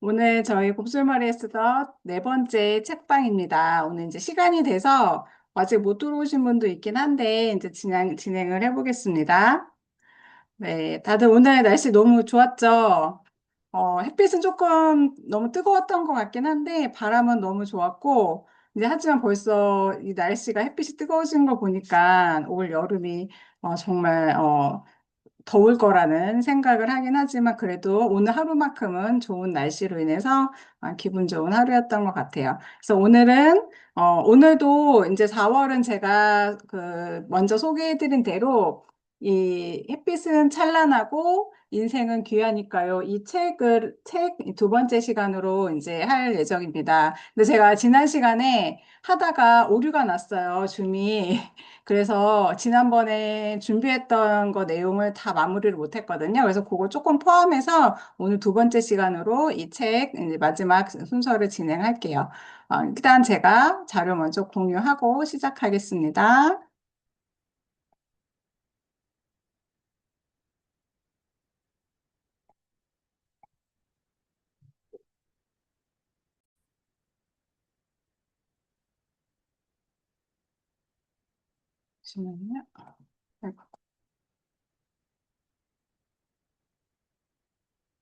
오늘 저희 곱슬머리에서 네 번째 책방입니다. 오늘 이제 시간이 돼서 아직 못 들어오신 분도 있긴 한데 이제 진행을 해보겠습니다. 네, 다들 오늘 날씨 너무 좋았죠? 햇빛은 조금 너무 뜨거웠던 것 같긴 한데 바람은 너무 좋았고 이제 하지만 벌써 이 날씨가 햇빛이 뜨거워진 거 보니까 올 여름이 정말 더울 거라는 생각을 하긴 하지만 그래도 오늘 하루만큼은 좋은 날씨로 인해서 기분 좋은 하루였던 것 같아요. 그래서 오늘도 이제 4월은 제가 먼저 소개해드린 대로 이 햇빛은 찬란하고 인생은 귀하니까요. 책 두 번째 시간으로 이제 할 예정입니다. 근데 제가 지난 시간에 하다가 오류가 났어요. 줌이. 그래서 지난번에 준비했던 거 내용을 다 마무리를 못했거든요. 그래서 그거 조금 포함해서 오늘 두 번째 시간으로 이 책 마지막 순서를 진행할게요. 일단 제가 자료 먼저 공유하고 시작하겠습니다. 잠시만요. 아이고,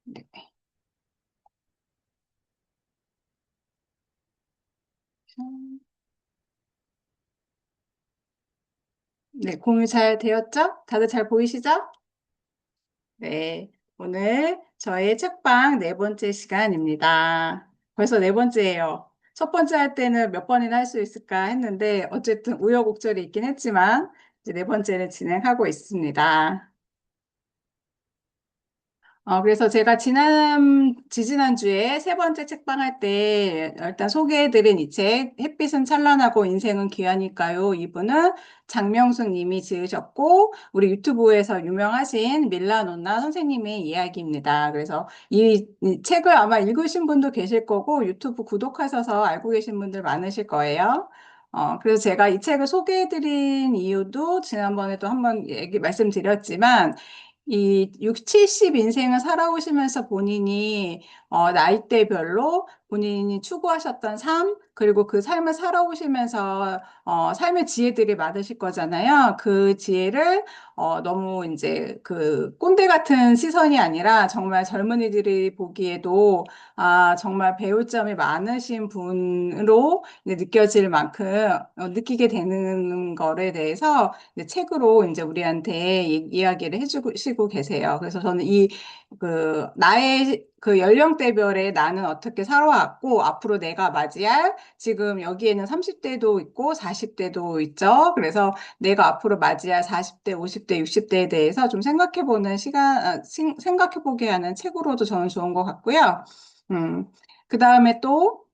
네. 네, 공유 잘 되었죠? 다들 잘 보이시죠? 네, 오늘 저의 책방 네 번째 시간입니다. 벌써 네 번째예요. 첫 번째 할 때는 몇 번이나 할 수 있을까 했는데 어쨌든 우여곡절이 있긴 했지만 이제 네 번째를 진행하고 있습니다. 그래서 제가 지지난주에 세 번째 책방 할 때 일단 소개해드린 이 책, 햇빛은 찬란하고 인생은 귀하니까요. 이분은 장명숙 님이 지으셨고, 우리 유튜브에서 유명하신 밀라노나 선생님의 이야기입니다. 그래서 이 책을 아마 읽으신 분도 계실 거고, 유튜브 구독하셔서 알고 계신 분들 많으실 거예요. 그래서 제가 이 책을 소개해드린 이유도 지난번에도 한번 말씀드렸지만, 이 6, 70 인생을 살아오시면서 본인이 나이대별로 본인이 추구하셨던 삶, 그리고 그 삶을 살아오시면서 삶의 지혜들이 많으실 거잖아요. 그 지혜를 너무 이제 그 꼰대 같은 시선이 아니라 정말 젊은이들이 보기에도 정말 배울 점이 많으신 분으로 이제 느껴질 만큼 느끼게 되는 거에 대해서 이제 책으로 이제 우리한테 이야기를 해주시고 계세요. 그래서 저는 나의 그 연령대별에 나는 어떻게 살아왔고, 앞으로 내가 맞이할, 지금 여기에는 30대도 있고, 40대도 있죠. 그래서 내가 앞으로 맞이할 40대, 50대, 60대에 대해서 좀 생각해보는 생각해보게 하는 책으로도 저는 좋은 것 같고요. 그 다음에 또,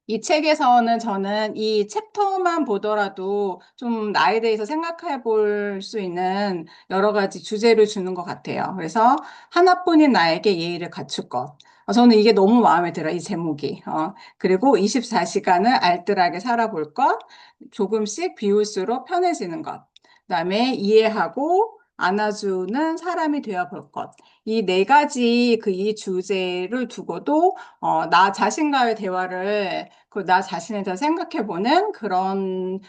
이 책에서는 저는 이 챕터만 보더라도 좀 나에 대해서 생각해 볼 수 있는 여러 가지 주제를 주는 것 같아요. 그래서 하나뿐인 나에게 예의를 갖출 것. 저는 이게 너무 마음에 들어요, 이 제목이. 그리고 24시간을 알뜰하게 살아볼 것, 조금씩 비울수록 편해지는 것. 그다음에 이해하고 안아주는 사람이 되어 볼 것. 이 네 가지 이 주제를 두고도 나 자신과의 대화를 나 자신에 대해서 생각해보는 그런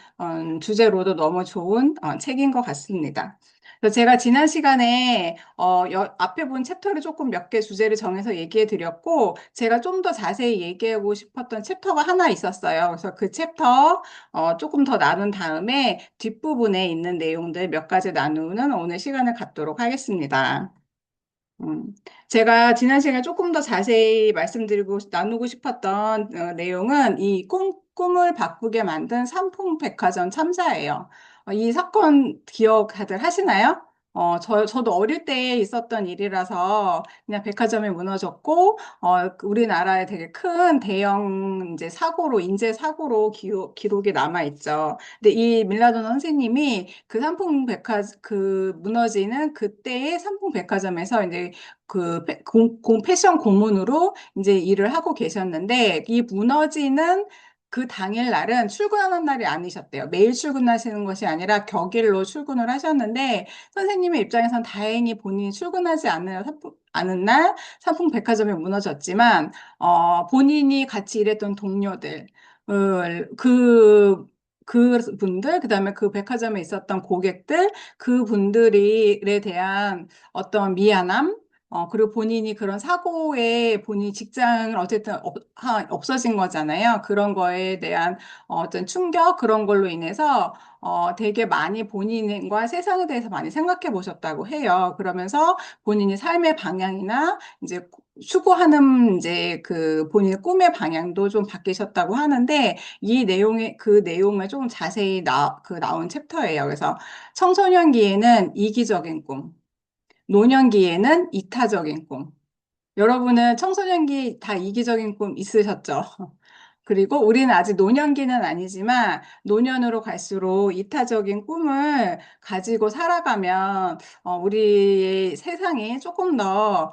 주제로도 너무 좋은 책인 것 같습니다. 그래서 제가 지난 시간에 앞에 본 챕터를 조금 몇 개 주제를 정해서 얘기해 드렸고 제가 좀 더 자세히 얘기하고 싶었던 챕터가 하나 있었어요. 그래서 그 챕터 조금 더 나눈 다음에 뒷부분에 있는 내용들 몇 가지 나누는 오늘 시간을 갖도록 하겠습니다. 음, 제가 지난 시간에 조금 더 자세히 나누고 싶었던 내용은 꿈을 바꾸게 만든 삼풍백화점 참사예요. 이 사건 기억 다들 하시나요? 저도 어릴 때 있었던 일이라서 그냥 백화점이 무너졌고, 우리나라에 되게 큰 대형 이제 인재 사고로 기록이 남아있죠. 근데 이 밀라노 선생님이 무너지는 그때의 삼풍백화점에서 이제 패션 고문으로 이제 일을 하고 계셨는데, 이 무너지는 그 당일 날은 출근하는 날이 아니셨대요. 매일 출근하시는 것이 아니라 격일로 출근을 하셨는데 선생님의 입장에선 다행히 본인이 출근하지 않은 날 삼풍백화점이 무너졌지만 본인이 같이 일했던 동료들 그분들, 그다음에 그 백화점에 있었던 고객들, 그분들에 대한 어떤 미안함, 그리고 본인이 그런 사고에 본인이 직장을 어쨌든 없어진 거잖아요. 그런 거에 대한 어떤 충격, 그런 걸로 인해서 되게 많이 본인과 세상에 대해서 많이 생각해 보셨다고 해요. 그러면서 본인이 삶의 방향이나 이제 추구하는 이제 그 본인의 꿈의 방향도 좀 바뀌셨다고 하는데 이 내용의 그 내용을 조금 자세히 나온 챕터예요. 그래서 청소년기에는 이기적인 꿈, 노년기에는 이타적인 꿈. 여러분은 청소년기 다 이기적인 꿈 있으셨죠? 그리고 우리는 아직 노년기는 아니지만 노년으로 갈수록 이타적인 꿈을 가지고 살아가면 우리의 세상이 좀 더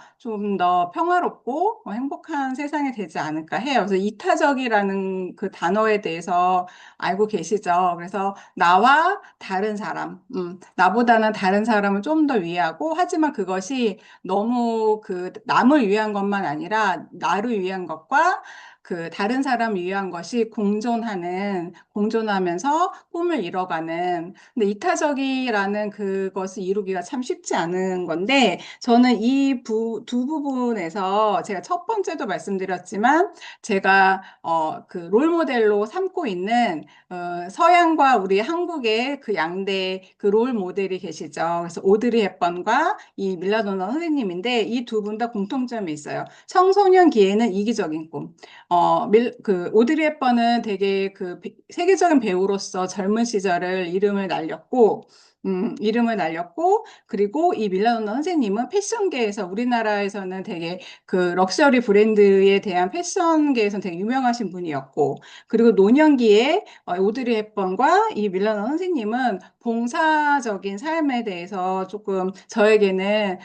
평화롭고 행복한 세상이 되지 않을까 해요. 그래서 이타적이라는 그 단어에 대해서 알고 계시죠? 그래서 나와 다른 사람, 나보다는 다른 사람을 좀 더 위하고 하지만 그것이 너무 그 남을 위한 것만 아니라 나를 위한 것과 그 다른 사람을 위한 것이 공존하면서 꿈을 이뤄가는, 근데 이타적이라는 그것을 이루기가 참 쉽지 않은 건데, 저는 두 부분에서 제가 첫 번째도 말씀드렸지만, 제가, 그 롤모델로 삼고 있는, 서양과 우리 한국의 그 양대 그 롤 모델이 계시죠. 그래서 오드리 헵번과 이 밀라도나 선생님인데, 이 두 분 다 공통점이 있어요. 청소년기에는 이기적인 꿈. 그 오드리 헵번은 되게 세계적인 배우로서 젊은 시절을 이름을 날렸고, 그리고 이 밀라노나 선생님은 패션계에서 우리나라에서는 되게 그 럭셔리 브랜드에 대한 패션계에서는 되게 유명하신 분이었고, 그리고 노년기에 오드리 헵번과 이 밀라노나 선생님은 봉사적인 삶에 대해서 조금 저에게는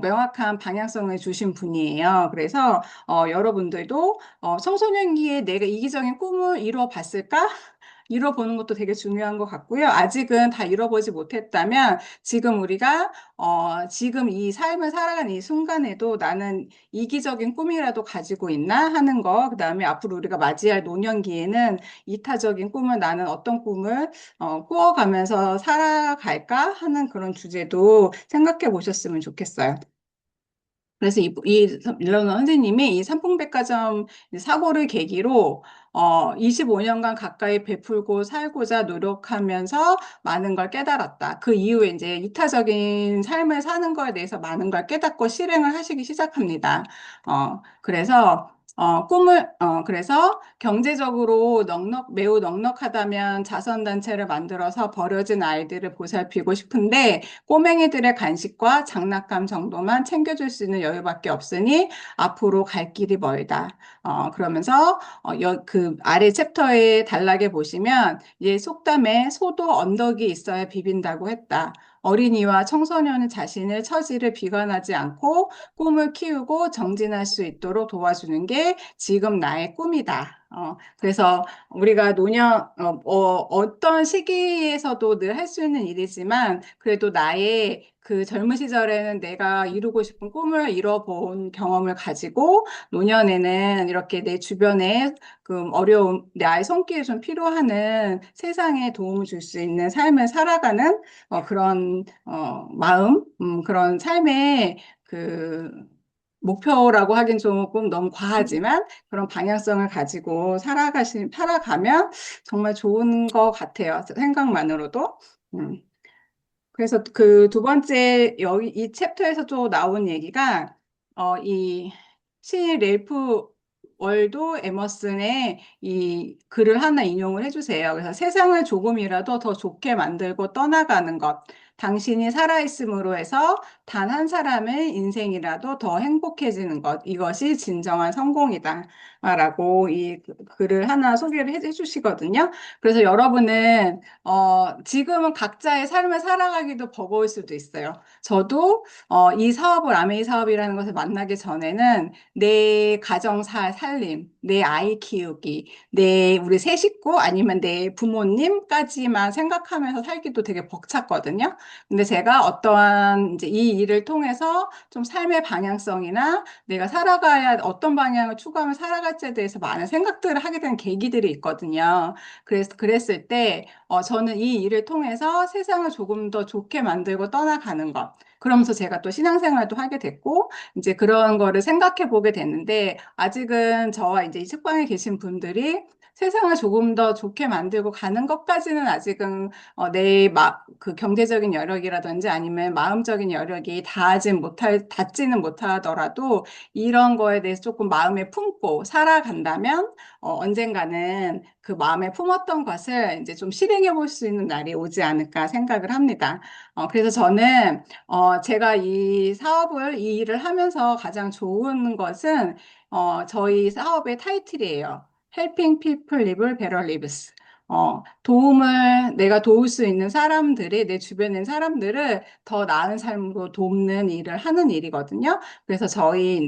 명확한 방향성을 주신 분이에요. 그래서 여러분들도 청소년기에 내가 이기적인 꿈을 이루어 봤을까? 이뤄보는 것도 되게 중요한 것 같고요. 아직은 다 이뤄보지 못했다면 지금 이 삶을 살아가는 이 순간에도 나는 이기적인 꿈이라도 가지고 있나 하는 거, 그다음에 앞으로 우리가 맞이할 노년기에는 이타적인 꿈을 나는 어떤 꿈을 꾸어가면서 살아갈까 하는 그런 주제도 생각해 보셨으면 좋겠어요. 그래서 이 밀러너 선생님이 이 삼풍백화점 사고를 계기로 25년간 가까이 베풀고 살고자 노력하면서 많은 걸 깨달았다. 그 이후에 이제 이타적인 삶을 사는 거에 대해서 많은 걸 깨닫고 실행을 하시기 시작합니다. 그래서 경제적으로 매우 넉넉하다면 자선단체를 만들어서 버려진 아이들을 보살피고 싶은데 꼬맹이들의 간식과 장난감 정도만 챙겨줄 수 있는 여유밖에 없으니 앞으로 갈 길이 멀다. 그러면서 그 아래 챕터에 단락에 보시면 이 속담에 소도 언덕이 있어야 비빈다고 했다. 어린이와 청소년은 자신의 처지를 비관하지 않고 꿈을 키우고 정진할 수 있도록 도와주는 게 지금 나의 꿈이다. 그래서 우리가 어떤 시기에서도 늘 할 수 있는 일이지만 그래도 나의 그 젊은 시절에는 내가 이루고 싶은 꿈을 이뤄본 경험을 가지고 노년에는 이렇게 내 주변에 그 어려운 나의 손길이 좀 필요하는 세상에 도움을 줄 수 있는 삶을 살아가는 그런 마음, 그런 삶의 그 목표라고 하긴 조금 너무 과하지만 그런 방향성을 가지고 살아가면 정말 좋은 것 같아요. 생각만으로도. 음. 그래서 그 두 번째 여기 이 챕터에서 또 나온 얘기가 이 신인 렐프 월도 에머슨의 이 글을 하나 인용을 해주세요. 그래서 세상을 조금이라도 더 좋게 만들고 떠나가는 것. 당신이 살아있음으로 해서 단 한 사람의 인생이라도 더 행복해지는 것, 이것이 진정한 성공이다. 라고 이 글을 하나 소개를 해주시거든요. 그래서 여러분은, 지금은 각자의 삶을 살아가기도 버거울 수도 있어요. 저도, 이 사업을, 아메이 사업이라는 것을 만나기 전에는 내 가정 살림, 내 아이 키우기, 내 우리 세 식구 아니면 내 부모님까지만 생각하면서 살기도 되게 벅찼거든요. 근데 제가 어떠한 이제 이 일을 통해서 좀 삶의 방향성이나 내가 살아가야 어떤 방향을 추구하면 살아갈지에 대해서 많은 생각들을 하게 된 계기들이 있거든요. 그랬을 때 저는 이 일을 통해서 세상을 조금 더 좋게 만들고 떠나가는 것. 그러면서 제가 또 신앙생활도 하게 됐고 이제 그런 거를 생각해 보게 됐는데 아직은 저와 이제 이 책방에 계신 분들이 세상을 조금 더 좋게 만들고 가는 것까지는 아직은 그 경제적인 여력이라든지 아니면 마음적인 여력이 닿지는 못하더라도 이런 거에 대해서 조금 마음에 품고 살아간다면 언젠가는 그 마음에 품었던 것을 이제 좀 실행해 볼 수 있는 날이 오지 않을까 생각을 합니다. 그래서 저는 제가 이 일을 하면서 가장 좋은 것은 저희 사업의 타이틀이에요. Helping People Live Better Lives. 내가 도울 수 있는 내 주변에 있는 사람들을 더 나은 삶으로 돕는 일을 하는 일이거든요. 그래서 저희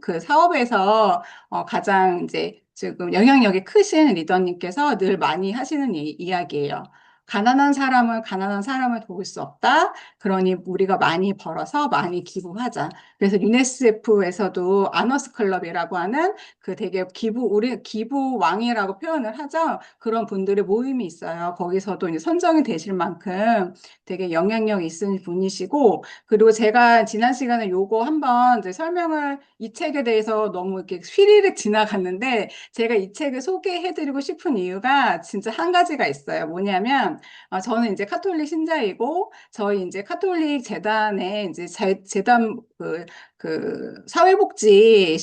그 사업에서 가장 이제 지금 영향력이 크신 리더님께서 늘 많이 하시는 이야기예요. 가난한 사람을 도울 수 없다. 그러니 우리가 많이 벌어서 많이 기부하자. 그래서 유네스에프에서도 아너스 클럽이라고 하는 그 되게 우리 기부 왕이라고 표현을 하죠. 그런 분들의 모임이 있어요. 거기서도 이제 선정이 되실 만큼 되게 영향력 있으신 분이시고, 그리고 제가 지난 시간에 요거 한번 이제 이 책에 대해서 너무 이렇게 휘리릭 지나갔는데, 제가 이 책을 소개해드리고 싶은 이유가 진짜 한 가지가 있어요. 뭐냐면, 저는 이제 카톨릭 신자이고, 저희 이제 카톨릭 재단에 이제 재단 그 사회복지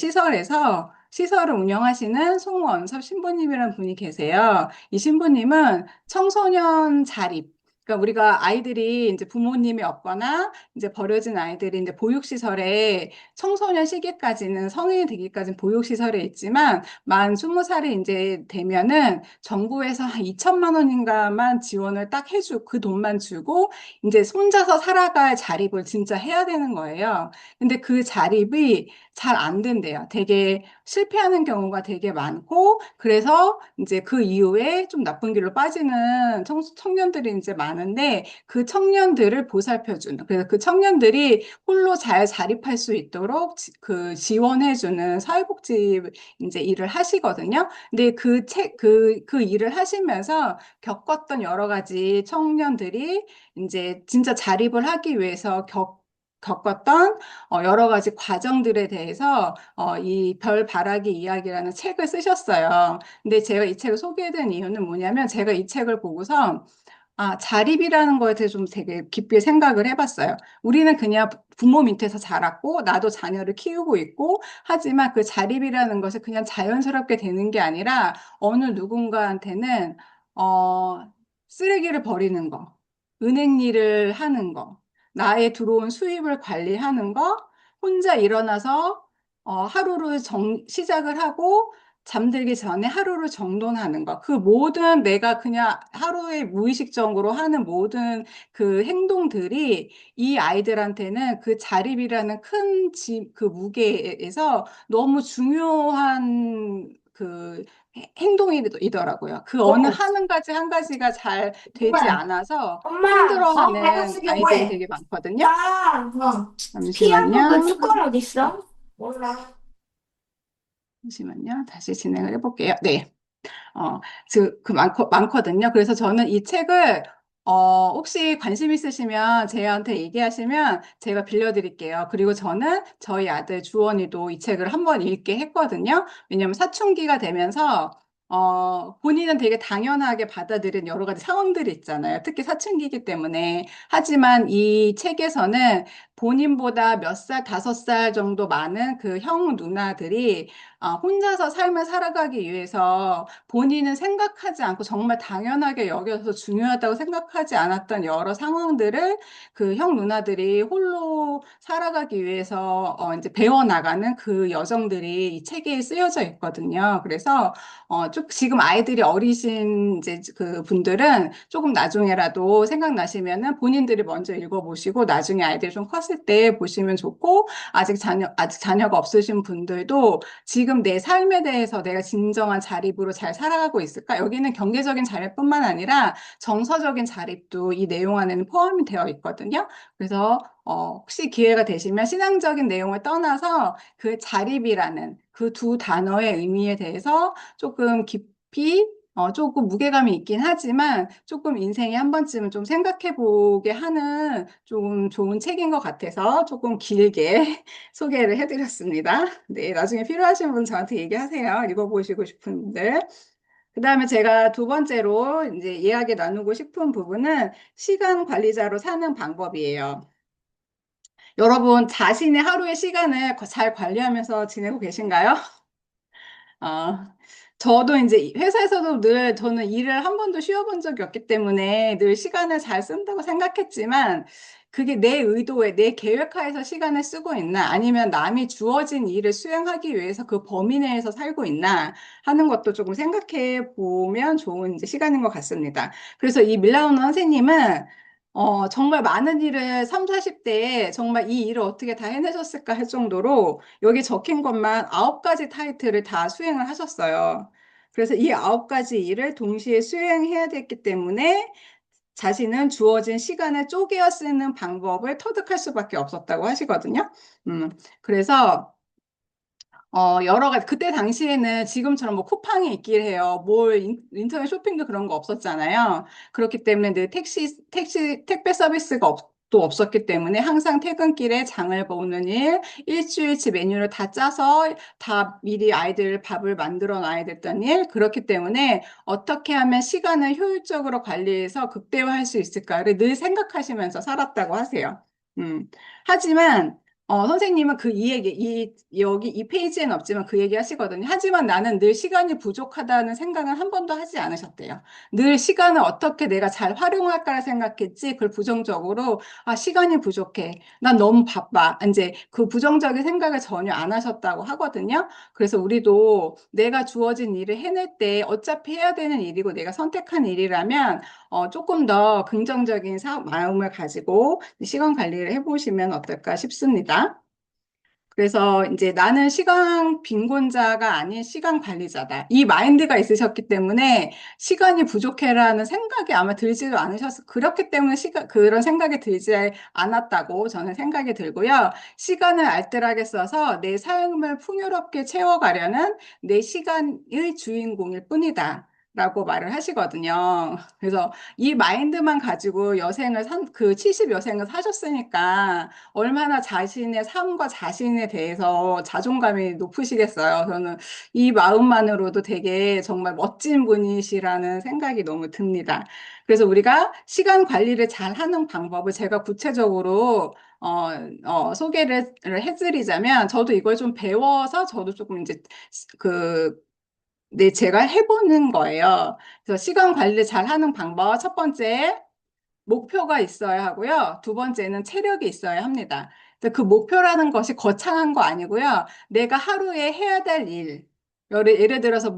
시설을 운영하시는 송원섭 신부님이라는 분이 계세요. 이 신부님은 청소년 자립, 그러니까 우리가 아이들이 이제 부모님이 없거나 이제 버려진 아이들이 이제 보육시설에 청소년 시기까지는 성인이 되기까지는 보육시설에 있지만 만 20살이 이제 되면은 정부에서 한 2천만 원인가만 지원을 딱 그 돈만 주고 이제 손자서 살아갈 자립을 진짜 해야 되는 거예요. 근데 그 자립이 잘 안 된대요. 되게 실패하는 경우가 되게 많고, 그래서 이제 그 이후에 좀 나쁜 길로 빠지는 청년들이 이제 많은데, 그 청년들을 보살펴주는, 그래서 그 청년들이 홀로 잘 자립할 수 있도록 그 지원해주는 사회복지 이제 일을 하시거든요. 근데 그 일을 하시면서 겪었던 여러 가지 청년들이 이제 진짜 자립을 하기 위해서 겪었던 여러 가지 과정들에 대해서 이 별바라기 이야기라는 책을 쓰셨어요. 근데 제가 이 책을 소개해드린 이유는 뭐냐면 제가 이 책을 보고서 자립이라는 거에 대해서 좀 되게 깊이 생각을 해봤어요. 우리는 그냥 부모 밑에서 자랐고, 나도 자녀를 키우고 있고, 하지만 그 자립이라는 것이 그냥 자연스럽게 되는 게 아니라, 어느 누군가한테는, 쓰레기를 버리는 거, 은행 일을 하는 거, 나의 들어온 수입을 관리하는 거, 혼자 일어나서, 하루를 시작을 하고, 잠들기 전에 하루를 정돈하는 것. 그 모든 내가 그냥 하루에 무의식적으로 하는 모든 그 행동들이 이 아이들한테는 그 자립이라는 그 무게에서 너무 중요한 그 행동이더라고요. 그 어느 어, 하는 가지 한 가지가 잘 되지 엄마, 않아서 엄마, 힘들어하는 밸런스 아이들이 경고해. 되게 많거든요. 나, 피아노 그 잠시만요. 뚜껑 어디 있어? 몰라. 잠시만요. 다시 진행을 해볼게요. 네. 어, 많거든요. 그래서 저는 이 책을, 혹시 관심 있으시면 제한테 얘기하시면 제가 빌려드릴게요. 그리고 저는 저희 아들 주원이도 이 책을 한번 읽게 했거든요. 왜냐면 사춘기가 되면서, 본인은 되게 당연하게 받아들인 여러 가지 상황들이 있잖아요. 특히 사춘기이기 때문에. 하지만 이 책에서는 본인보다 몇 살, 5살 정도 많은 그 형 누나들이 혼자서 삶을 살아가기 위해서 본인은 생각하지 않고 정말 당연하게 여겨서 중요하다고 생각하지 않았던 여러 상황들을 그 형 누나들이 홀로 살아가기 위해서 이제 배워나가는 그 여정들이 이 책에 쓰여져 있거든요. 그래서 지금 아이들이 어리신 이제 그 분들은 조금 나중에라도 생각나시면은 본인들이 먼저 읽어보시고 나중에 아이들이 좀 컸을 때 보시면 좋고 아직 자녀가 없으신 분들도 지금 내 삶에 대해서 내가 진정한 자립으로 잘 살아가고 있을까? 여기는 경제적인 자립뿐만 아니라 정서적인 자립도 이 내용 안에는 포함이 되어 있거든요. 그래서 혹시 기회가 되시면 신앙적인 내용을 떠나서 그 자립이라는 그 두 단어의 의미에 대해서 조금 깊이 조금 무게감이 있긴 하지만 조금 인생에 한 번쯤은 좀 생각해 보게 하는 좀 좋은 책인 것 같아서 조금 길게 소개를 해드렸습니다. 네, 나중에 필요하신 분 저한테 얘기하세요. 읽어보시고 싶은 분들. 그 다음에 제가 두 번째로 이제 이야기 나누고 싶은 부분은 시간 관리자로 사는 방법이에요. 여러분, 자신의 하루의 시간을 잘 관리하면서 지내고 계신가요? 아, 저도 이제 회사에서도 늘 저는 일을 한 번도 쉬어본 적이 없기 때문에 늘 시간을 잘 쓴다고 생각했지만 그게 내 의도에, 내 계획하에서 시간을 쓰고 있나 아니면 남이 주어진 일을 수행하기 위해서 그 범위 내에서 살고 있나 하는 것도 조금 생각해 보면 좋은 이제 시간인 것 같습니다. 그래서 이 밀라노 선생님은 정말 많은 일을 3, 40대에 정말 이 일을 어떻게 다 해내셨을까 할 정도로 여기 적힌 것만 9가지 타이틀을 다 수행을 하셨어요. 그래서 이 9가지 일을 동시에 수행해야 됐기 때문에 자신은 주어진 시간을 쪼개어 쓰는 방법을 터득할 수밖에 없었다고 하시거든요. 그래서 여러 가지, 그때 당시에는 지금처럼 뭐 쿠팡이 있길 해요. 인터넷 쇼핑도 그런 거 없었잖아요. 그렇기 때문에 늘 택배 서비스가 또 없었기 때문에 항상 퇴근길에 장을 보는 일, 일주일치 메뉴를 다 짜서 다 미리 아이들 밥을 만들어 놔야 됐던 일, 그렇기 때문에 어떻게 하면 시간을 효율적으로 관리해서 극대화할 수 있을까를 늘 생각하시면서 살았다고 하세요. 하지만 선생님은 그 이 얘기, 여기 이 페이지에는 없지만 그 얘기 하시거든요. 하지만 나는 늘 시간이 부족하다는 생각은 한 번도 하지 않으셨대요. 늘 시간을 어떻게 내가 잘 활용할까 생각했지, 그걸 부정적으로, 시간이 부족해. 난 너무 바빠. 이제 그 부정적인 생각을 전혀 안 하셨다고 하거든요. 그래서 우리도 내가 주어진 일을 해낼 때 어차피 해야 되는 일이고 내가 선택한 일이라면 조금 더 긍정적인 마음을 가지고 시간 관리를 해보시면 어떨까 싶습니다. 그래서 이제 나는 시간 빈곤자가 아닌 시간 관리자다. 이 마인드가 있으셨기 때문에 시간이 부족해라는 생각이 아마 들지도 않으셨을, 그렇기 때문에 그런 생각이 들지 않았다고 저는 생각이 들고요. 시간을 알뜰하게 써서 내 삶을 풍요롭게 채워가려는 내 시간의 주인공일 뿐이다. 라고 말을 하시거든요. 그래서 이 마인드만 가지고 그 70여생을 사셨으니까 얼마나 자신의 삶과 자신에 대해서 자존감이 높으시겠어요. 저는 이 마음만으로도 되게 정말 멋진 분이시라는 생각이 너무 듭니다. 그래서 우리가 시간 관리를 잘 하는 방법을 제가 구체적으로 소개를 해드리자면 저도 이걸 좀 배워서 저도 조금 이제 그 네, 제가 해보는 거예요. 그래서 시간 관리를 잘 하는 방법. 첫 번째, 목표가 있어야 하고요. 두 번째는 체력이 있어야 합니다. 그래서 그 목표라는 것이 거창한 거 아니고요. 내가 하루에 해야 될 일. 예를 들어서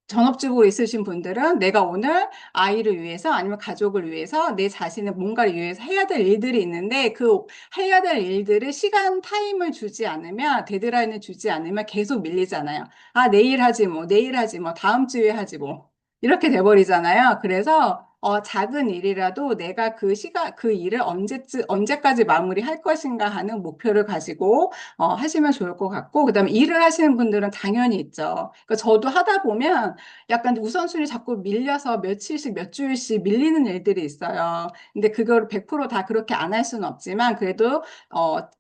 전업주부로 있으신 분들은 내가 오늘 아이를 위해서 아니면 가족을 위해서 내 자신의 뭔가를 위해서 해야 될 일들이 있는데 그 해야 될 일들을 시간 타임을 주지 않으면 데드라인을 주지 않으면 계속 밀리잖아요. 내일 하지 뭐, 내일 하지 뭐, 다음 주에 하지 뭐. 이렇게 돼버리잖아요. 그래서 작은 일이라도 내가 그 일을 언제까지 마무리할 것인가 하는 목표를 가지고 하시면 좋을 것 같고, 그다음에 일을 하시는 분들은 당연히 있죠. 그러니까 저도 하다 보면 약간 우선순위 자꾸 밀려서 며칠씩 몇 주일씩 밀리는 일들이 있어요. 근데 그걸 100%다 그렇게 안 할 수는 없지만 그래도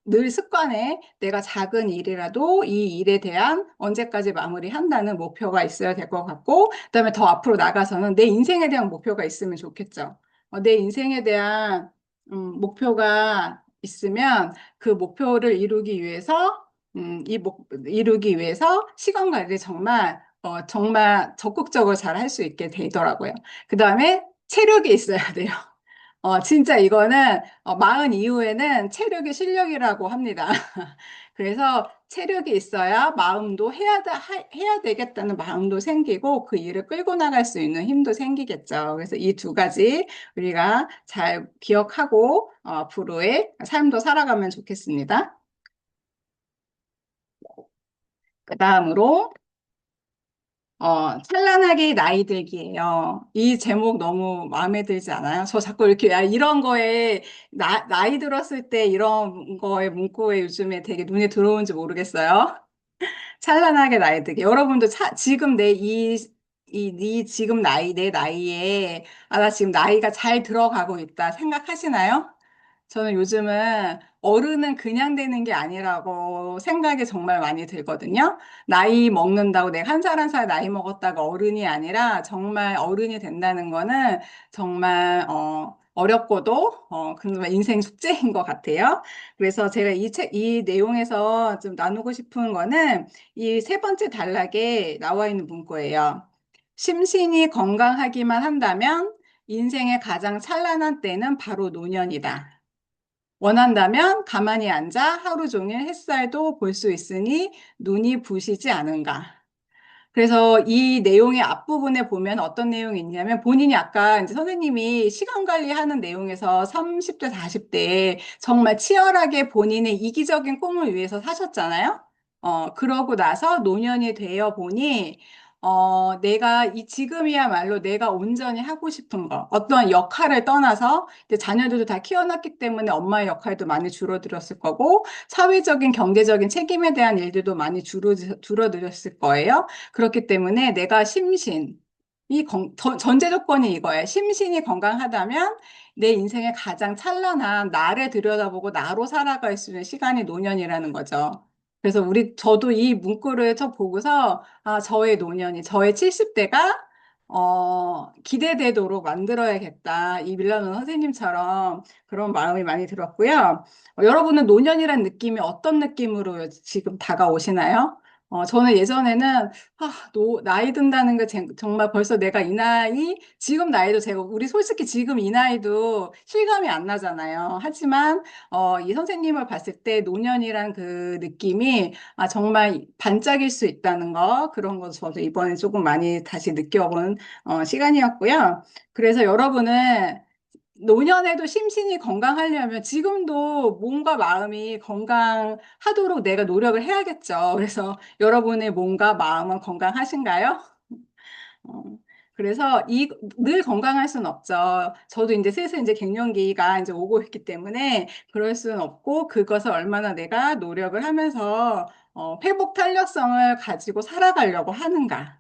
늘 습관에 내가 작은 일이라도 이 일에 대한 언제까지 마무리한다는 목표가 있어야 될 것 같고, 그다음에 더 앞으로 나가서는 내 인생에 대한 목표가 있으면 좋겠죠. 내 인생에 대한 목표가 있으면 그 목표를 이루기 위해서 이루기 위해서 시간 관리 정말 적극적으로 잘 할 수 있게 되더라고요. 그 다음에 체력이 있어야 돼요. 진짜 이거는 마흔 이후에는 체력이 실력이라고 합니다. 그래서 체력이 있어야 마음도 해야 되겠다는 마음도 생기고 그 일을 끌고 나갈 수 있는 힘도 생기겠죠. 그래서 이 두 가지 우리가 잘 기억하고 앞으로의 삶도 살아가면 좋겠습니다. 그 다음으로 찬란하게 나이 들기예요. 이 제목 너무 마음에 들지 않아요? 저 자꾸 이렇게 이런 거에 나이 들었을 때 이런 거에 문구에 요즘에 되게 눈에 들어오는지 모르겠어요. 찬란하게 나이 들기. 여러분도 지금 지금 내 나이에 나 지금 나이가 잘 들어가고 있다 생각하시나요? 저는 요즘은 어른은 그냥 되는 게 아니라고 생각이 정말 많이 들거든요. 나이 먹는다고 내가 한 살 한 살 나이 먹었다가 어른이 아니라 정말 어른이 된다는 거는 정말 어렵고도 정말 인생 숙제인 것 같아요. 그래서 제가 이 내용에서 좀 나누고 싶은 거는 이 세 번째 단락에 나와 있는 문구예요. 심신이 건강하기만 한다면 인생의 가장 찬란한 때는 바로 노년이다. 원한다면 가만히 앉아 하루 종일 햇살도 볼 수 있으니 눈이 부시지 않은가. 그래서 이 내용의 앞부분에 보면 어떤 내용이 있냐면 본인이 아까 이제 선생님이 시간 관리하는 내용에서 30대, 40대에 정말 치열하게 본인의 이기적인 꿈을 위해서 사셨잖아요. 그러고 나서 노년이 되어 보니 내가 지금이야말로 내가 온전히 하고 싶은 거, 어떤 역할을 떠나서 이제 자녀들도 다 키워놨기 때문에 엄마의 역할도 많이 줄어들었을 거고 사회적인 경제적인 책임에 대한 일들도 많이 줄어들었을 거예요. 그렇기 때문에 내가 전제 조건이 이거예요. 심신이 건강하다면 내 인생의 가장 찬란한 나를 들여다보고 나로 살아갈 수 있는 시간이 노년이라는 거죠. 그래서 저도 이 문구를 보고서 저의 노년이, 저의 70대가 기대되도록 만들어야겠다. 이 밀라노 선생님처럼 그런 마음이 많이 들었고요. 여러분은 노년이란 느낌이 어떤 느낌으로 지금 다가오시나요? 저는 예전에는 나이 든다는 게 정말 벌써 내가 이 나이, 지금 나이도 우리 솔직히 지금 이 나이도 실감이 안 나잖아요. 하지만 이 선생님을 봤을 때 노년이란 그 느낌이 정말 반짝일 수 있다는 거, 그런 거 저도 이번에 조금 많이 다시 느껴본 시간이었고요. 그래서 여러분은 노년에도 심신이 건강하려면 지금도 몸과 마음이 건강하도록 내가 노력을 해야겠죠. 그래서 여러분의 몸과 마음은 건강하신가요? 어, 그래서 늘 건강할 수는 없죠. 저도 이제 슬슬 이제 갱년기가 이제 오고 있기 때문에 그럴 수는 없고 그것을 얼마나 내가 노력을 하면서 회복 탄력성을 가지고 살아가려고 하는가.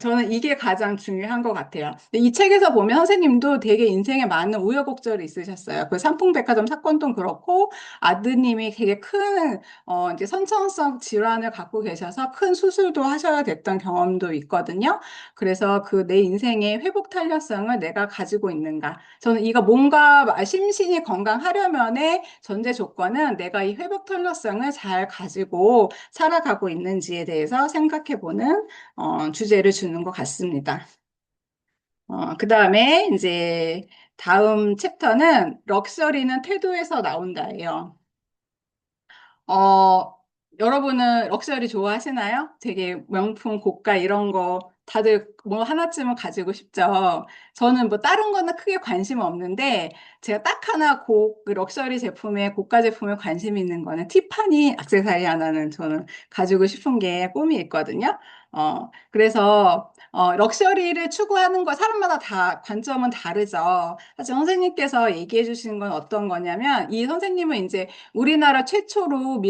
저는 이게 가장 중요한 것 같아요. 근데 이 책에서 보면 선생님도 되게 인생에 많은 우여곡절이 있으셨어요. 그 삼풍백화점 사건도 그렇고 아드님이 되게 큰 이제 선천성 질환을 갖고 계셔서 큰 수술도 하셔야 됐던 경험도 있거든요. 그래서 그 내 인생의 회복 탄력성을 내가 가지고 있는가. 저는 이거 몸과 심신이 건강하려면의 전제 조건은 내가 이 회복 탄력성을 잘 가지고 살아가고 있는지에 대해서 생각해 보는 주제를 주는 것 같습니다. 그 다음에 이제 다음 챕터는 럭셔리는 태도에서 나온다예요. 어, 여러분은 럭셔리 좋아하시나요? 되게 명품, 고가 이런 거 다들 뭐 하나쯤은 가지고 싶죠. 저는 뭐 다른 거는 크게 관심 없는데 제가 딱 하나 그 럭셔리 제품에 고가 제품에 관심 있는 거는 티파니 액세서리 하나는 저는 가지고 싶은 게 꿈이 있거든요. 그래서 럭셔리를 추구하는 거 사람마다 다 관점은 다르죠. 하지만 선생님께서 얘기해 주시는 건 어떤 거냐면 이 선생님은 이제 우리나라 최초로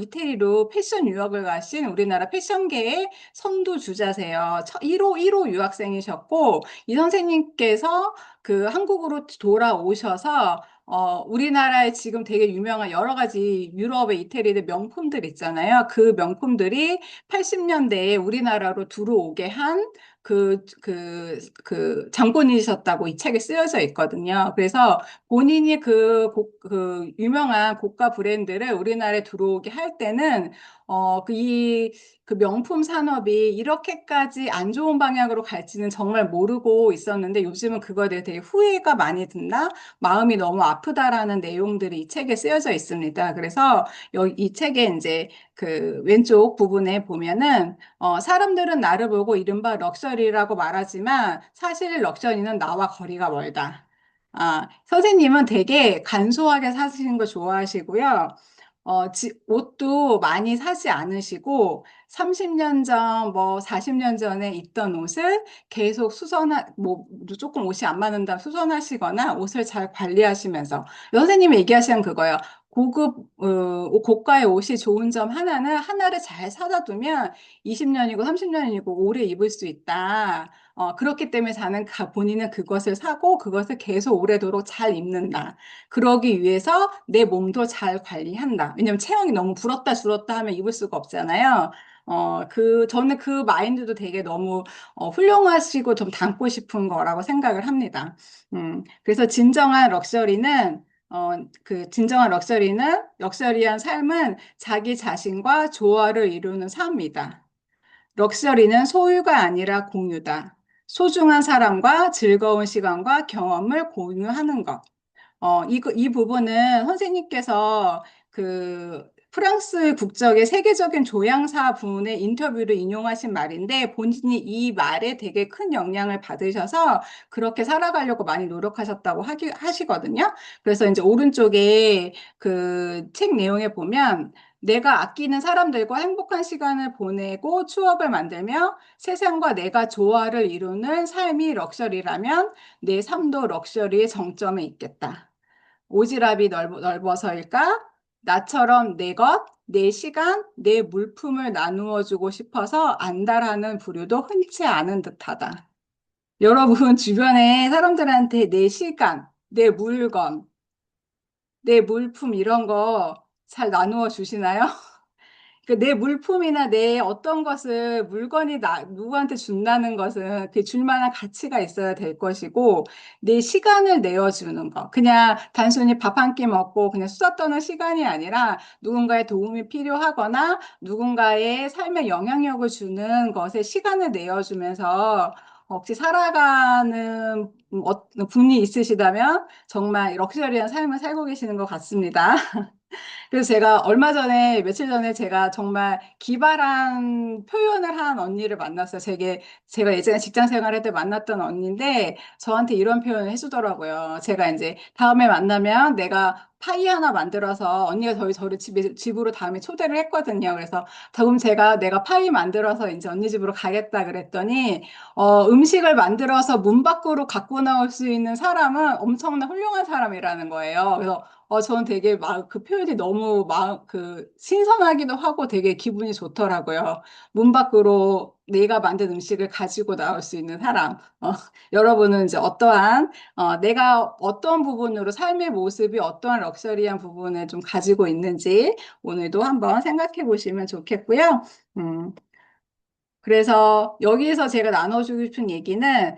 이태리로 패션 유학을 가신 우리나라 패션계의 선두주자세요. 1호 유학생이셨고, 이 선생님께서 그 한국으로 돌아오셔서, 우리나라에 지금 되게 유명한 여러 가지 유럽의 이태리의 명품들 있잖아요. 그 명품들이 80년대에 우리나라로 들어오게 한 그 장본인이셨다고 이 책에 쓰여져 있거든요. 그래서 본인이 그 유명한 고가 브랜드를 우리나라에 들어오게 할 때는 그 명품 산업이 이렇게까지 안 좋은 방향으로 갈지는 정말 모르고 있었는데 요즘은 그거에 대해 되게 후회가 많이 든다, 마음이 너무 아프다라는 내용들이 이 책에 쓰여져 있습니다. 그래서 이 책에 이제 그 왼쪽 부분에 보면은 사람들은 나를 보고 이른바 럭셔리라고 말하지만 사실 럭셔리는 나와 거리가 멀다. 선생님은 되게 간소하게 사시는 거 좋아하시고요. 옷도 많이 사지 않으시고 30년 전, 뭐 40년 전에 입던 옷을 계속 뭐 조금 옷이 안 맞는다 수선하시거나 옷을 잘 관리하시면서 선생님이 얘기하시는 그거예요. 고가의 옷이 좋은 점 하나를 잘 사다 두면 20년이고 30년이고 오래 입을 수 있다. 그렇기 때문에 본인은 그것을 사고 그것을 계속 오래도록 잘 입는다. 그러기 위해서 내 몸도 잘 관리한다. 왜냐면 체형이 너무 불었다 줄었다 하면 입을 수가 없잖아요. 저는 그 마인드도 되게 너무 훌륭하시고 좀 담고 싶은 거라고 생각을 합니다. 그래서 럭셔리한 삶은 자기 자신과 조화를 이루는 삶이다. 럭셔리는 소유가 아니라 공유다. 소중한 사람과 즐거운 시간과 경험을 공유하는 것. 이 부분은 선생님께서 그 프랑스 국적의 세계적인 조향사 분의 인터뷰를 인용하신 말인데 본인이 이 말에 되게 큰 영향을 받으셔서 그렇게 살아가려고 많이 노력하셨다고 하시거든요. 그래서 이제 오른쪽에 그 책 내용에 보면 내가 아끼는 사람들과 행복한 시간을 보내고 추억을 만들며 세상과 내가 조화를 이루는 삶이 럭셔리라면 내 삶도 럭셔리의 정점에 있겠다. 오지랖이 넓어서일까? 나처럼 내 것, 내 시간, 내 물품을 나누어 주고 싶어서 안달하는 부류도 흔치 않은 듯하다. 여러분 주변에 사람들한테 내 시간, 내 물건, 내 물품 이런 거 잘 나누어 주시나요? 내 물품이나 내 어떤 것을 물건이 누구한테 준다는 것은 그 줄 만한 가치가 있어야 될 것이고 내 시간을 내어주는 거. 그냥 단순히 밥 한 끼 먹고 그냥 수다 떠는 시간이 아니라 누군가의 도움이 필요하거나 누군가의 삶에 영향력을 주는 것에 시간을 내어주면서 혹시 살아가는 분이 있으시다면 정말 럭셔리한 삶을 살고 계시는 것 같습니다. 그래서 제가 며칠 전에 제가 정말 기발한 표현을 한 언니를 만났어요. 제가 예전에 직장 생활할 때 만났던 언니인데 저한테 이런 표현을 해주더라고요. 제가 이제 다음에 만나면 내가 파이 하나 만들어서 언니가 저를 집으로 다음에 초대를 했거든요. 그래서 그럼 내가 파이 만들어서 이제 언니 집으로 가겠다 그랬더니 음식을 만들어서 문 밖으로 갖고 나올 수 있는 사람은 엄청나 훌륭한 사람이라는 거예요. 그래서 저는 되게 그 표현이 너무 신선하기도 하고 되게 기분이 좋더라고요. 문 밖으로 내가 만든 음식을 가지고 나올 수 있는 사람. 여러분은 이제 내가 어떤 부분으로 삶의 모습이 어떠한 럭셔리한 부분을 좀 가지고 있는지 오늘도 한번 생각해 보시면 좋겠고요. 음, 그래서 여기에서 제가 나눠주고 싶은 얘기는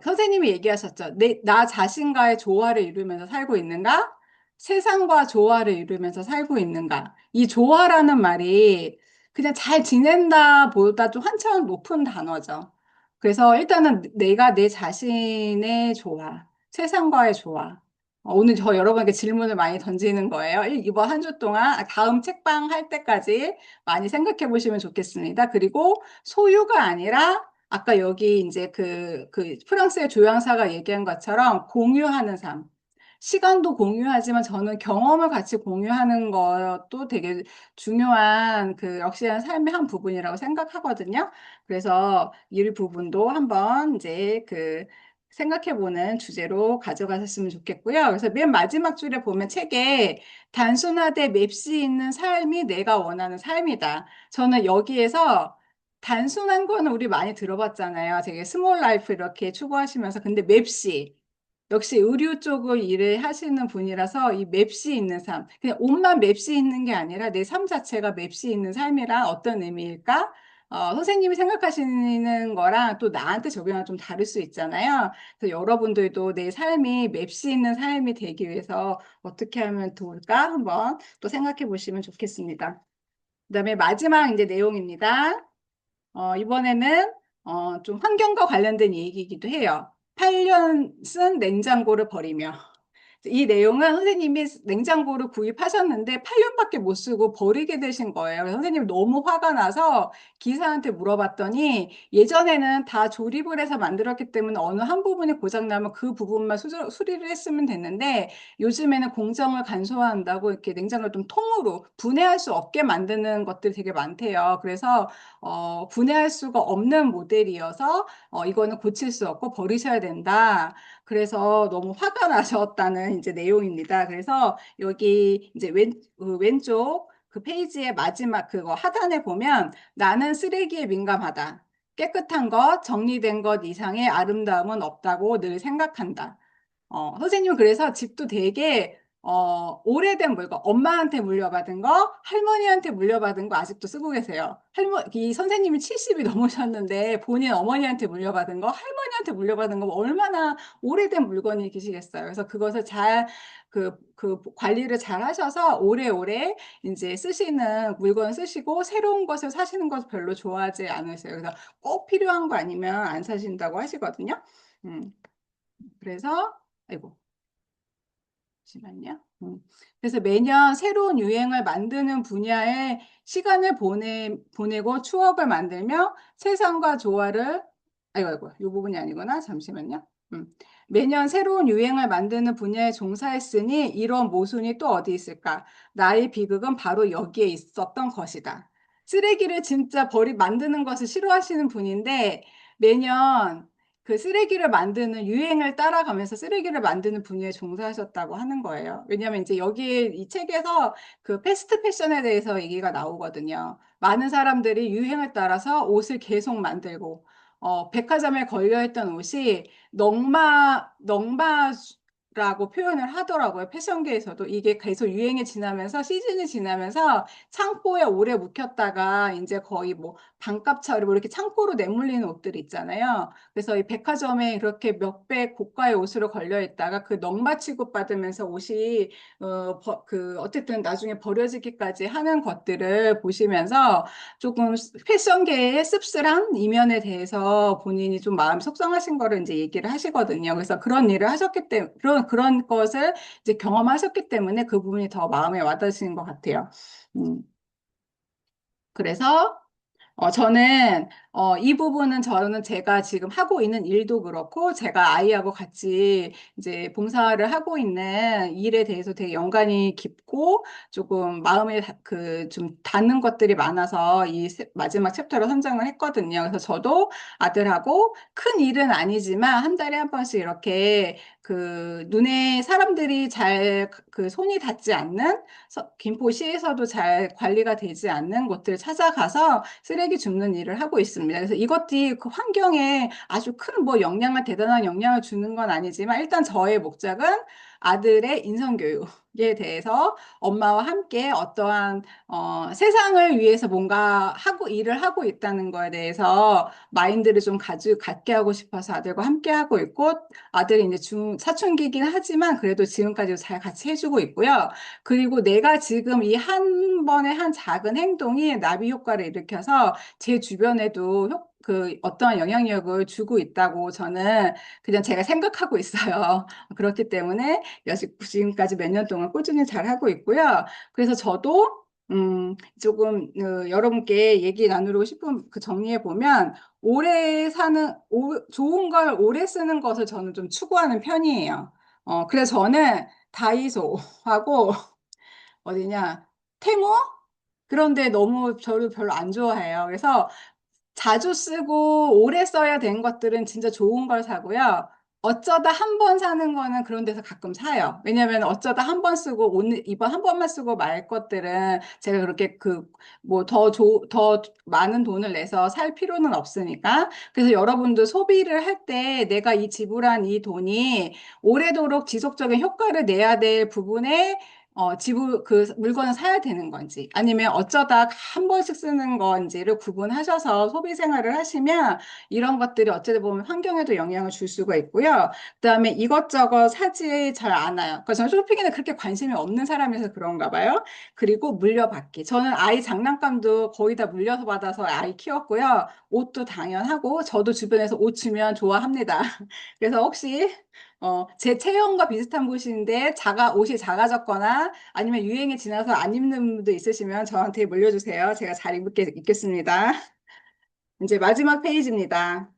선생님이 얘기하셨죠. 나 자신과의 조화를 이루면서 살고 있는가? 세상과 조화를 이루면서 살고 있는가? 이 조화라는 말이 그냥 잘 지낸다 보다 좀 한참 높은 단어죠. 그래서 일단은 내가 내 자신의 조화, 세상과의 조화. 오늘 여러분에게 질문을 많이 던지는 거예요. 이번 한 주 동안, 다음 책방 할 때까지 많이 생각해 보시면 좋겠습니다. 그리고 소유가 아니라 아까 여기 이제 그 프랑스의 조향사가 얘기한 것처럼 공유하는 삶. 시간도 공유하지만 저는 경험을 같이 공유하는 것도 되게 중요한 럭시한 삶의 한 부분이라고 생각하거든요. 그래서 이 부분도 한번 이제 생각해보는 주제로 가져가셨으면 좋겠고요. 그래서 맨 마지막 줄에 보면 책에 단순하되 맵시 있는 삶이 내가 원하는 삶이다. 저는 여기에서 단순한 거는 우리 많이 들어봤잖아요. 되게 스몰 라이프 이렇게 추구하시면서. 근데 맵시. 역시 의류 쪽을 일을 하시는 분이라서 이 맵시 있는 삶. 그냥 옷만 맵시 있는 게 아니라 내 삶 자체가 맵시 있는 삶이란 어떤 의미일까? 선생님이 생각하시는 거랑 또 나한테 적용하면 좀 다를 수 있잖아요. 그래서 여러분들도 내 삶이 맵시 있는 삶이 되기 위해서 어떻게 하면 좋을까 한번 또 생각해 보시면 좋겠습니다. 그다음에 마지막 이제 내용입니다. 이번에는 좀 환경과 관련된 얘기이기도 해요. 8년 쓴 냉장고를 버리며. 이 내용은 선생님이 냉장고를 구입하셨는데 8년밖에 못 쓰고 버리게 되신 거예요. 그래서 선생님이 너무 화가 나서 기사한테 물어봤더니 예전에는 다 조립을 해서 만들었기 때문에 어느 한 부분이 고장나면 그 부분만 수리를 했으면 됐는데 요즘에는 공정을 간소화한다고 이렇게 냉장고를 좀 통으로 분해할 수 없게 만드는 것들이 되게 많대요. 그래서 분해할 수가 없는 모델이어서 이거는 고칠 수 없고 버리셔야 된다. 그래서 너무 화가 나셨다는 이제 내용입니다. 그래서 여기 이제 왼쪽 그 페이지의 마지막 그거 하단에 보면 나는 쓰레기에 민감하다. 깨끗한 것, 정리된 것 이상의 아름다움은 없다고 늘 생각한다. 선생님은 그래서 집도 되게 오래된 물건, 엄마한테 물려받은 거, 할머니한테 물려받은 거 아직도 쓰고 계세요. 이 선생님이 70이 넘으셨는데 본인 어머니한테 물려받은 거, 할머니한테 물려받은 거 얼마나 오래된 물건이 계시겠어요. 그래서 그것을 그 관리를 잘 하셔서 오래오래 이제 쓰시는 물건 쓰시고 새로운 것을 사시는 것을 별로 좋아하지 않으세요. 그래서 꼭 필요한 거 아니면 안 사신다고 하시거든요. 음, 그래서 아이고. 잠시만요. 그래서 매년 새로운 유행을 만드는 분야에 시간을 보내고 추억을 만들며 세상과 조화를, 아이고, 이 부분이 아니구나. 잠시만요. 매년 새로운 유행을 만드는 분야에 종사했으니 이런 모순이 또 어디 있을까? 나의 비극은 바로 여기에 있었던 것이다. 쓰레기를 진짜 만드는 것을 싫어하시는 분인데 매년 그 쓰레기를 만드는 유행을 따라가면서 쓰레기를 만드는 분야에 종사하셨다고 하는 거예요. 왜냐하면 이제 여기 이 책에서 그 패스트 패션에 대해서 얘기가 나오거든요. 많은 사람들이 유행을 따라서 옷을 계속 만들고, 백화점에 걸려있던 옷이 넉마라고 표현을 하더라고요. 패션계에서도 이게 계속 유행이 지나면서 시즌이 지나면서 창고에 오래 묵혔다가 이제 거의 뭐 반값 차리고 이렇게 창고로 내몰리는 옷들이 있잖아요. 그래서 이 백화점에 이렇게 몇백 고가의 옷으로 걸려 있다가 그 넉마 취급받으면서 옷이 어쨌든 나중에 버려지기까지 하는 것들을 보시면서 조금 패션계의 씁쓸한 이면에 대해서 본인이 좀 마음 속상하신 거를 이제 얘기를 하시거든요. 그래서 그런 일을 하셨기 때문에 그런 것을 이제 경험하셨기 때문에 그 부분이 더 마음에 와닿으시는 것 같아요. 음, 그래서 이 부분은 저는 제가 지금 하고 있는 일도 그렇고, 제가 아이하고 같이 이제 봉사를 하고 있는 일에 대해서 되게 연관이 깊고, 조금 마음에 좀 닿는 것들이 많아서 마지막 챕터를 선정을 했거든요. 그래서 저도 아들하고 큰 일은 아니지만 한 달에 한 번씩 이렇게 그 눈에 사람들이 잘 그 손이 닿지 않는 김포시에서도 잘 관리가 되지 않는 곳들 찾아가서 쓰레기 줍는 일을 하고 있습니다. 그래서 이것이 그 환경에 아주 큰 뭐 대단한 영향을 주는 건 아니지만 일단 저의 목적은 아들의 인성교육에 대해서 엄마와 함께 어떠한 세상을 위해서 뭔가 일을 하고 있다는 거에 대해서 마인드를 좀 갖게 하고 싶어서 아들과 함께 하고 있고 아들이 이제 사춘기긴 하지만 그래도 지금까지도 잘 같이 해주고 있고요. 그리고 내가 지금 이 한 번의 한 작은 행동이 나비 효과를 일으켜서 제 주변에도 어떠한 영향력을 주고 있다고 저는 그냥 제가 생각하고 있어요. 그렇기 때문에 지금까지 몇 년 동안 꾸준히 잘 하고 있고요. 그래서 저도 조금 여러분께 얘기 나누고 싶은 그 정리해 보면 좋은 걸 오래 쓰는 것을 저는 좀 추구하는 편이에요. 그래서 저는 다이소하고 어디냐 테무 그런데 너무 저를 별로 안 좋아해요. 그래서 자주 쓰고 오래 써야 된 것들은 진짜 좋은 걸 사고요. 어쩌다 한 번 사는 거는 그런 데서 가끔 사요. 왜냐면 어쩌다 한 번 쓰고 오늘 이번 한 번만 쓰고 말 것들은 제가 그렇게 뭐 더 많은 돈을 내서 살 필요는 없으니까. 그래서 여러분도 소비를 할 때 내가 이 지불한 이 돈이 오래도록 지속적인 효과를 내야 될 부분에 그 물건을 사야 되는 건지, 아니면 어쩌다 한 번씩 쓰는 건지를 구분하셔서 소비 생활을 하시면 이런 것들이 어찌돼 보면 환경에도 영향을 줄 수가 있고요. 그다음에 이것저것 사지 잘 않아요. 그러니까 저는 쇼핑에는 그렇게 관심이 없는 사람이라서 그런가 봐요. 그리고 물려받기. 저는 아이 장난감도 거의 다 물려서 받아서 아이 키웠고요. 옷도 당연하고, 저도 주변에서 옷 주면 좋아합니다. 그래서 혹시 제 체형과 비슷한 곳인데 옷이 작아졌거나 아니면 유행이 지나서 안 입는 분도 있으시면 저한테 물려주세요. 제가 잘 입겠습니다. 이제 마지막 페이지입니다.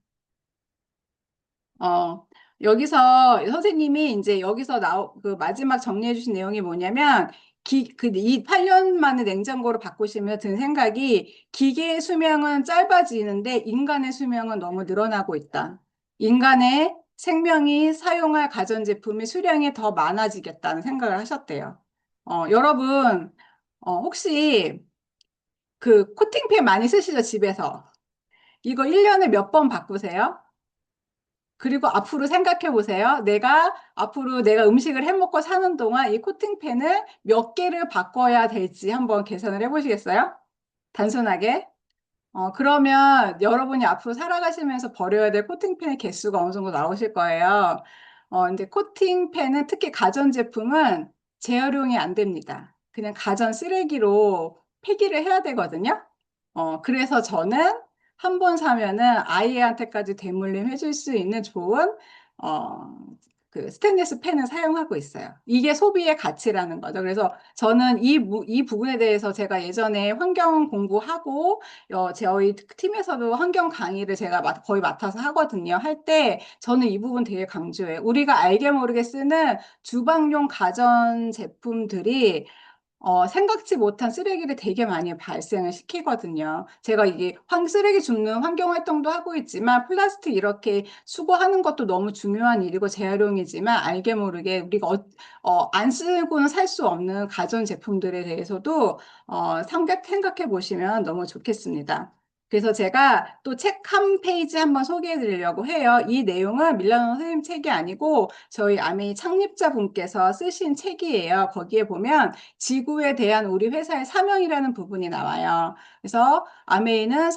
어, 여기서 선생님이 이제 여기서 그 마지막 정리해 주신 내용이 뭐냐면, 이 8년 만에 냉장고로 바꾸시면 든 생각이, 기계의 수명은 짧아지는데 인간의 수명은 너무 늘어나고 있다. 인간의 생명이 사용할 가전제품의 수량이 더 많아지겠다는 생각을 하셨대요. 여러분, 혹시 그 코팅펜 많이 쓰시죠, 집에서? 이거 1년에 몇 번 바꾸세요? 그리고 앞으로 생각해 보세요. 앞으로 내가 음식을 해 먹고 사는 동안 이 코팅팬을 몇 개를 바꿔야 될지 한번 계산을 해 보시겠어요? 단순하게. 그러면 여러분이 앞으로 살아가시면서 버려야 될 코팅팬의 개수가 어느 정도 나오실 거예요. 이제 코팅팬은 특히 가전제품은 재활용이 안 됩니다. 그냥 가전 쓰레기로 폐기를 해야 되거든요. 그래서 저는 한 번 사면은 아이한테까지 대물림 해줄 수 있는 좋은, 어, 그 스테인리스 펜을 사용하고 있어요. 이게 소비의 가치라는 거죠. 그래서 저는 이 부분에 대해서 제가 예전에 환경 공부하고, 저희 팀에서도 환경 강의를 제가 거의 맡아서 하거든요. 할 때 저는 이 부분 되게 강조해요. 우리가 알게 모르게 쓰는 주방용 가전 제품들이 생각지 못한 쓰레기를 되게 많이 발생을 시키거든요. 제가 이게 쓰레기 줍는 환경 활동도 하고 있지만 플라스틱 이렇게 수거하는 것도 너무 중요한 일이고 재활용이지만 알게 모르게 우리가 안 쓰고는 살 수 없는 가전 제품들에 대해서도 생각해 보시면 너무 좋겠습니다. 그래서 제가 또 책 한 페이지 한번 소개해 드리려고 해요. 이 내용은 밀라노 선생님 책이 아니고 저희 아메이 창립자분께서 쓰신 책이에요. 거기에 보면 지구에 대한 우리 회사의 사명이라는 부분이 나와요. 그래서 아메이의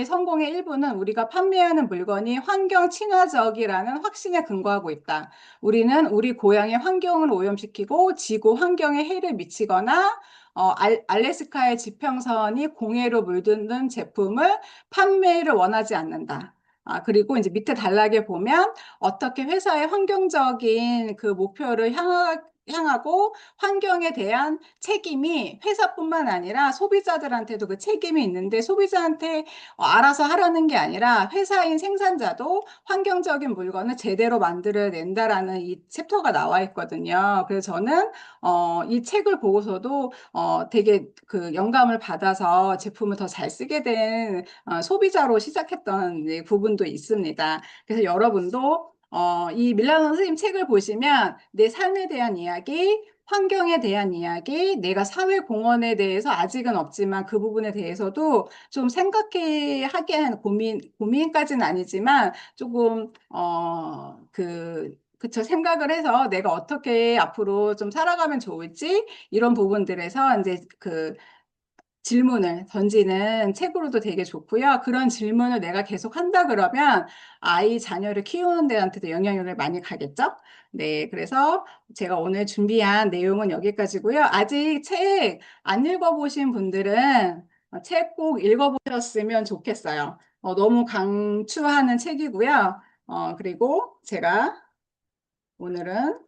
성공의 일부는 우리가 판매하는 물건이 환경 친화적이라는 확신에 근거하고 있다. 우리는 우리 고향의 환경을 오염시키고 지구 환경에 해를 미치거나 알래스카의 지평선이 공해로 물드는 제품을 판매를 원하지 않는다. 그리고 이제 밑에 단락에 보면 어떻게 회사의 환경적인 그 목표를 향하고 환경에 대한 책임이 회사뿐만 아니라 소비자들한테도 그 책임이 있는데 소비자한테 알아서 하라는 게 아니라 회사인 생산자도 환경적인 물건을 제대로 만들어낸다라는 이 챕터가 나와 있거든요. 그래서 저는 이 책을 보고서도 되게 그 영감을 받아서 제품을 더 잘 쓰게 된 소비자로 시작했던 부분도 있습니다. 그래서 여러분도 이 밀라노 선생님 책을 보시면 내 삶에 대한 이야기, 환경에 대한 이야기, 내가 사회 공헌에 대해서 아직은 없지만 그 부분에 대해서도 좀 생각해 하게 한 고민까지는 아니지만 조금, 그쵸, 생각을 해서 내가 어떻게 앞으로 좀 살아가면 좋을지 이런 부분들에서 이제 그 질문을 던지는 책으로도 되게 좋고요. 그런 질문을 내가 계속 한다 그러면 자녀를 키우는 데한테도 영향력을 많이 가겠죠? 네, 그래서 제가 오늘 준비한 내용은 여기까지고요. 아직 책 안 읽어보신 분들은 책 꼭 읽어보셨으면 좋겠어요. 너무 강추하는 책이고요. 그리고 제가 오늘은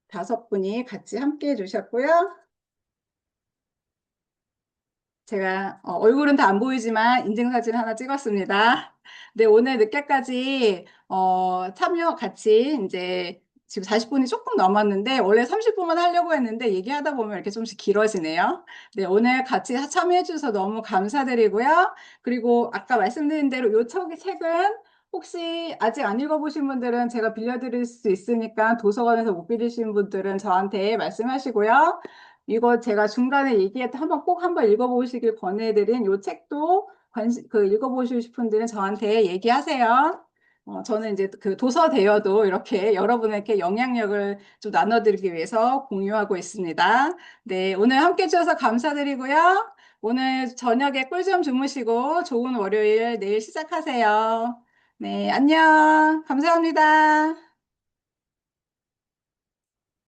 5분이 같이 함께 해주셨고요. 제가 얼굴은 다 안 보이지만 인증사진 하나 찍었습니다. 네, 오늘 늦게까지 참여 같이 이제 지금 40분이 조금 넘었는데 원래 30분만 하려고 했는데 얘기하다 보면 이렇게 좀씩 길어지네요. 네, 오늘 같이 참여해 주셔서 너무 감사드리고요. 그리고 아까 말씀드린 대로 책은 혹시 아직 안 읽어보신 분들은 제가 빌려드릴 수 있으니까 도서관에서 못 빌리신 분들은 저한테 말씀하시고요. 이거 제가 중간에 얘기했던 꼭 한번 읽어보시길 권해드린 이 책도 읽어보시고 싶은 분들은 저한테 얘기하세요. 저는 이제 그 도서 대여도 이렇게 여러분에게 영향력을 좀 나눠드리기 위해서 공유하고 있습니다. 네, 오늘 함께 해주셔서 감사드리고요. 오늘 저녁에 꿀 좀 주무시고 좋은 월요일 내일 시작하세요. 네, 안녕. 감사합니다.